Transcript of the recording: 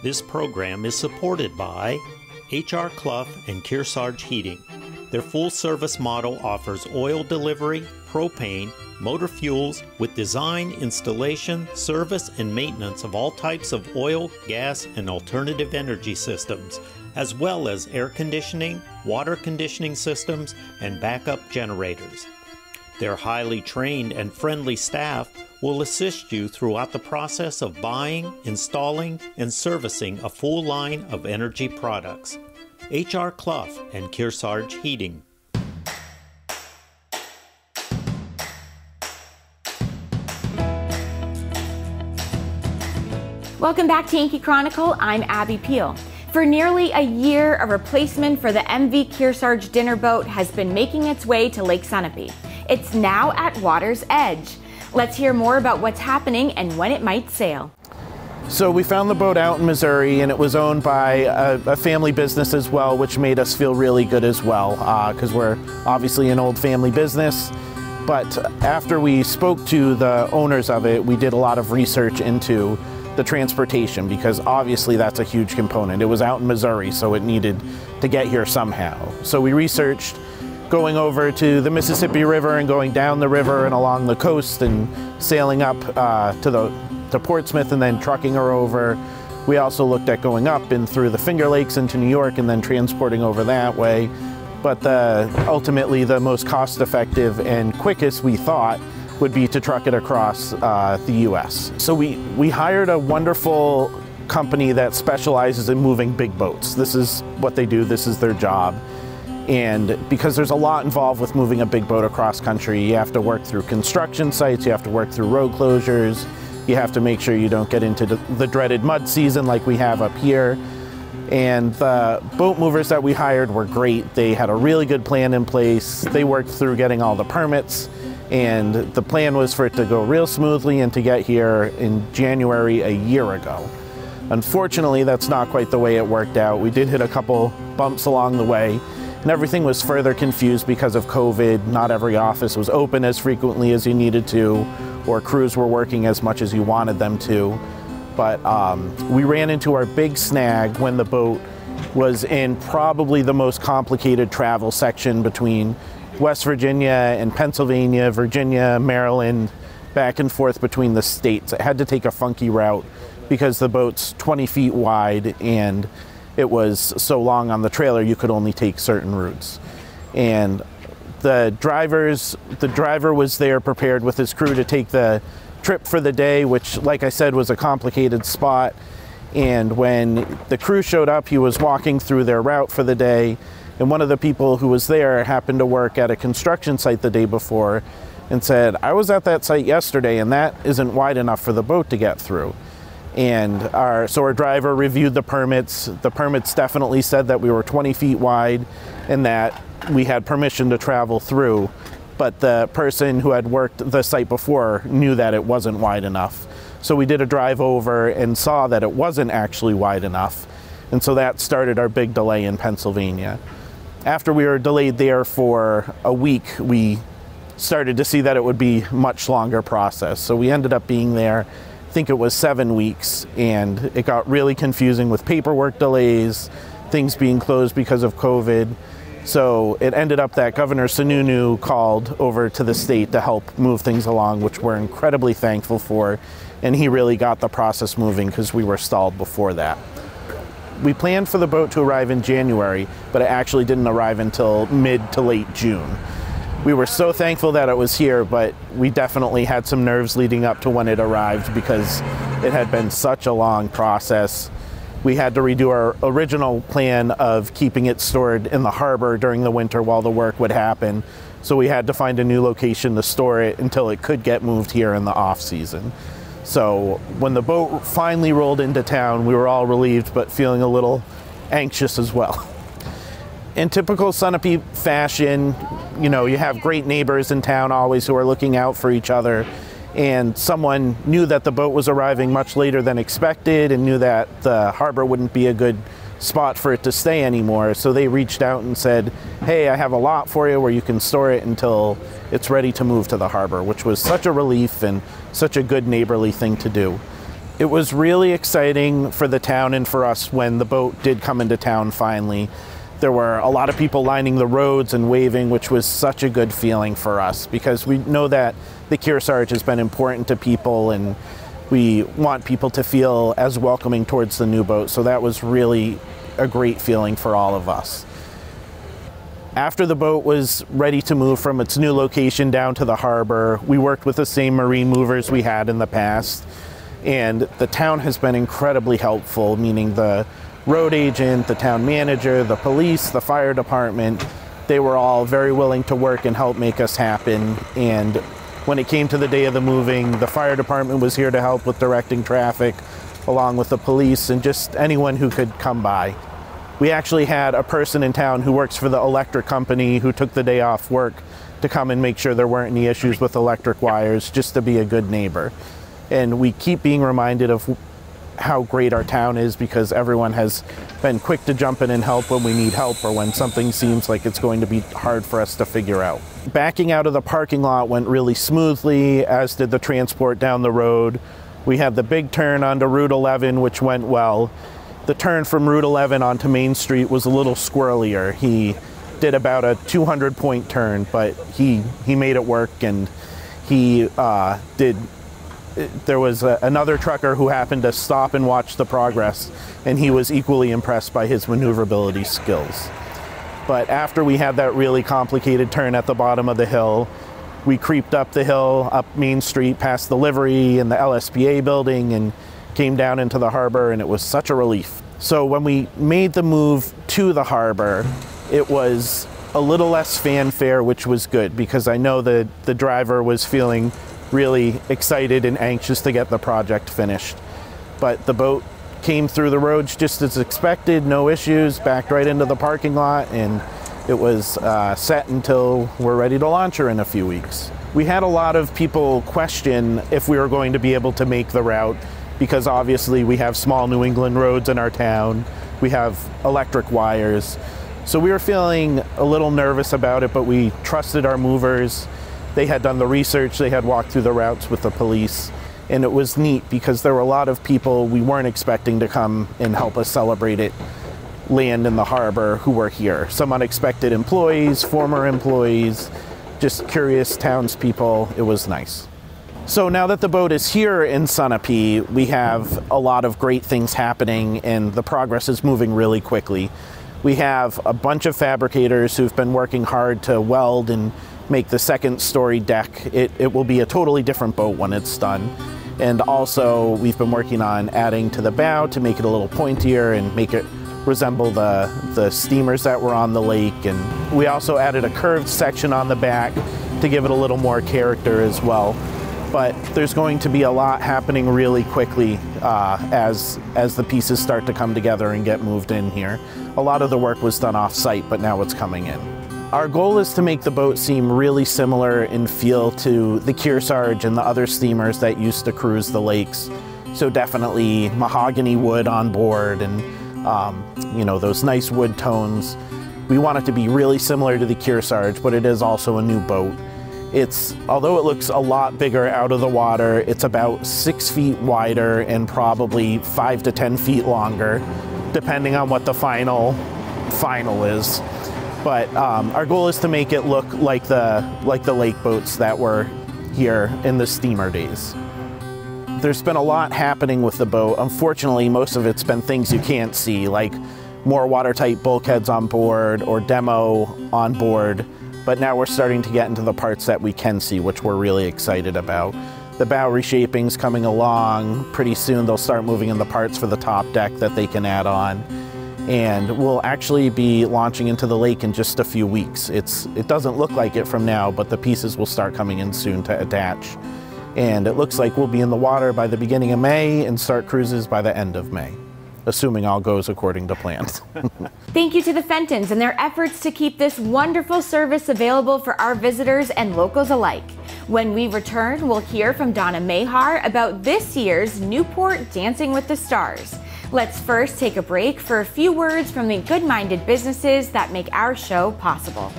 This program is supported by H.R. Clough and Kearsarge Heating. Their full-service model offers oil delivery, propane, motor fuels with design, installation, service, and maintenance of all types of oil, gas, and alternative energy systems, as well as air conditioning, water conditioning systems, and backup generators. Their highly trained and friendly staff will assist you throughout the process of buying, installing, and servicing a full line of energy products. H.R. Clough and Kearsarge Heating. Sunapee back to Yankee Chronicle. I'm Abby Peel. For nearly a year, a replacement for the MV Kearsarge dinner boat has been making its way to Lake Sunapee. It's now at water's edge. Let's hear more about what's happening and when it might sail. So we found the boat out in Missouri, and it was owned by a family business as well, which made us feel really good as well, because we're obviously an old family business. But after we spoke to the owners of it, we did a lot of research into the transportation, because obviously that's a huge component. It was out in Missouri, so it needed to get here somehow. So we researched going over to the Mississippi River and going down the river and along the coast and sailing up to Portsmouth and then trucking her over. We also looked at going up and through the Finger Lakes into New York and then transporting over that way. But ultimately the most cost-effective and quickest, we thought, would be to truck it across the U.S. So we hired a wonderful company that specializes in moving big boats. This is what they do, this is their job. And because there's a lot involved with moving a big boat across country, you have to work through construction sites, you have to work through road closures, you have to make sure you don't get into the dreaded mud season like we have up here. And the boat movers that we hired were great. They had a really good plan in place. They worked through getting all the permits, and the plan was for it to go real smoothly and to get here in January a year ago. Unfortunately, that's not quite the way it worked out. We did hit a couple bumps along the way, and everything was further confused because of COVID. Not every office was open as frequently as you needed to, or crews were working as much as you wanted them to. But we ran into our big snag when the boat was in probably the most complicated travel section between West Virginia and Pennsylvania, Virginia, Maryland, back and forth between the states. It had to take a funky route because the boat's 20 feet wide and it was so long on the trailer you could only take certain routes. And the driver was there prepared with his crew to take the trip for the day, which, like I said, was a complicated spot. And when the crew showed up, he was walking through their route for the day, and one of the people who was there happened to work at a construction site the day before and said, "I was at that site yesterday and that isn't wide enough for the boat to get through." And so our driver reviewed the permits. The permits definitely said that we were 20 feet wide and that we had permission to travel through. But the person who had worked the site before knew that it wasn't wide enough. So we did a drive over and saw that it wasn't actually wide enough. And so that started our big delay in Pennsylvania. After we were delayed there for a week, we started to see that it would be a much longer process. So we ended up being there, I think it was 7 weeks, and it got really confusing with paperwork delays, things being closed because of COVID. So it ended up that Governor Sununu called over to the state to help move things along, which we're incredibly thankful for. And he really got the process moving because we were stalled before that. We planned for the boat to arrive in January, but it actually didn't arrive until mid to late June. We were so thankful that it was here, but we definitely had some nerves leading up to when it arrived because it had been such a long process. We had to redo our original plan of keeping it stored in the harbor during the winter while the work would happen. So we had to find a new location to store it until it could get moved here in the off season. So when the boat finally rolled into town, we were all relieved, but feeling a little anxious as well. In typical Sunapee fashion, you know, you have great neighbors in town always who are looking out for each other. And someone knew that the boat was arriving much later than expected and knew that the harbor wouldn't be a good spot for it to stay anymore. So they reached out and said, "Hey, I have a lot for you where you can store it until it's ready to move to the harbor," which was such a relief and such a good neighborly thing to do. It was really exciting for the town and for us when the boat did come into town finally. There were a lot of people lining the roads and waving, which was such a good feeling for us because we know that the Kearsarge has been important to people and we want people to feel as welcoming towards the new boat. So that was really a great feeling for all of us. After the boat was ready to move from its new location down to the harbor, we worked with the same marine movers we had in the past. And the town has been incredibly helpful, meaning the road agent, the town manager, the police, the fire department. They were all very willing to work and help make us happen. And when it came to the day of the moving, the fire department was here to help with directing traffic, along with the police and just anyone who could come by. We actually had a person in town who works for the electric company who took the day off work to come and make sure there weren't any issues with electric wires, just to be a good neighbor. And we keep being reminded of how great our town is because everyone has been quick to jump in and help when we need help or when something seems like it's going to be hard for us to figure out. Backing out of the parking lot went really smoothly, as did the transport down the road. We had the big turn onto Route 11, which went well. The turn from Route 11 onto Main Street was a little squirrelier. He did about a 200-point turn, but he made it work, and there was another trucker who happened to stop and watch the progress, and he was equally impressed by his maneuverability skills. But after we had that really complicated turn at the bottom of the hill, we creeped up the hill, up Main Street, past the livery and the LSPA building, and came down into the harbor, and it was such a relief. So when we made the move to the harbor, it was a little less fanfare, which was good, because I know that the driver was feeling really excited and anxious to get the project finished. But the boat came through the roads just as expected, no issues, backed right into the parking lot, and it was set until we're ready to launch her in a few weeks. We had a lot of people question if we were going to be able to make the route, because obviously we have small New England roads in our town, we have electric wires. So we were feeling a little nervous about it, but we trusted our movers. They had done the research, they had walked through the routes with the police, and it was neat because there were a lot of people we weren't expecting to come and help us celebrate it, land in the harbor, who were here. Some unexpected employees, former employees, just curious townspeople. It was nice. So now that the boat is here in Sunapee, we have a lot of great things happening and the progress is moving really quickly. We have a bunch of fabricators who've been working hard to weld and make the second story deck. It will be a totally different boat when it's done. And also we've been working on adding to the bow to make it a little pointier and make it resemble the steamers that were on the lake. And we also added a curved section on the back to give it a little more character as well. But there's going to be a lot happening really quickly as the pieces start to come together and get moved in here. A lot of the work was done off-site, but now it's coming in. Our goal is to make the boat seem really similar in feel to the Kearsarge and the other steamers that used to cruise the lakes. So definitely mahogany wood on board and you know, those nice wood tones. We want it to be really similar to the Kearsarge, but it is also a new boat. Although it looks a lot bigger out of the water, it's about 6 feet wider and probably 5 to 10 feet longer, depending on what the final is. But our goal is to make it look like the lake boats that were here in the steamer days. There's been a lot happening with the boat. Unfortunately, most of it's been things you can't see, like more watertight bulkheads on board or demo on board. But now we're starting to get into the parts that we can see, which we're really excited about. The bow reshaping's coming along. Pretty soon they'll start moving in the parts for the top deck that they can add on. And we'll actually be launching into the lake in just a few weeks. It doesn't look like it from now, but the pieces will start coming in soon to attach. And it looks like we'll be in the water by the beginning of May and start cruises by the end of May, assuming all goes according to plan. Thank you to the Fentons and their efforts to keep this wonderful service available for our visitors and locals alike. When we return, we'll hear from Donna Mahar about this year's Newport Dancing with the Stars. Let's first take a break for a few words from the good-minded businesses that make our show possible.